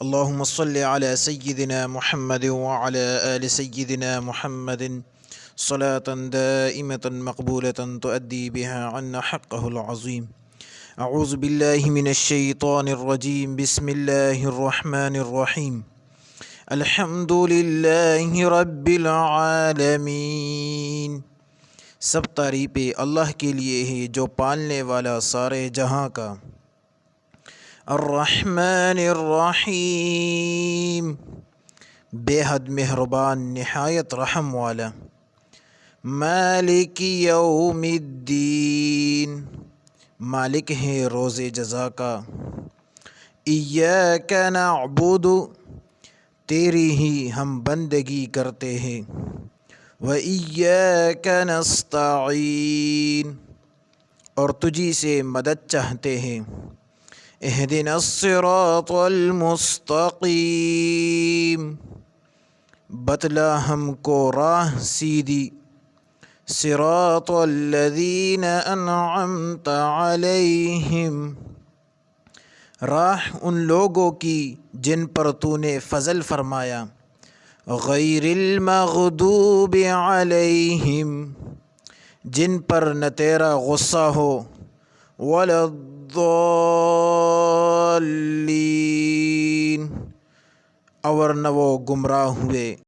اللهم صل على سيدنا محمد وعلى آل سيدنا محمد صلاة دائمة مقبولة تؤدي بها عنا حقه العظيم. اعوذ باللہ من الشیطان الرجیم، بسم اللہ الرحمن الرحیم، الحمد للہ رب العالمین۔ سب تعریفیں اللہ کے لیے ہے جو پالنے والا سارے جہاں کا۔ الرحمن الرحیم، بے حد مہربان نہایت رحم والا۔ مالک یوم الدین، مالک ہے روز جزا کا۔ ایاک نعبد، تیری ہی ہم بندگی کرتے ہیں۔ وایاک نستعین، اور تجھی سے مدد چاہتے ہیں۔ اہدنا الصراط المستقیم، بتلا ہم کو راہ سیدھی۔ صراط الذین انعمت علیہم، راہ ان لوگوں کی جن پر تو نے فضل فرمایا۔ غیر المغضوب علیہم، جن پر نہ تیرا غصہ ہو۔ ولا الضالین، اور نہ وہ گمراہ ہوئے۔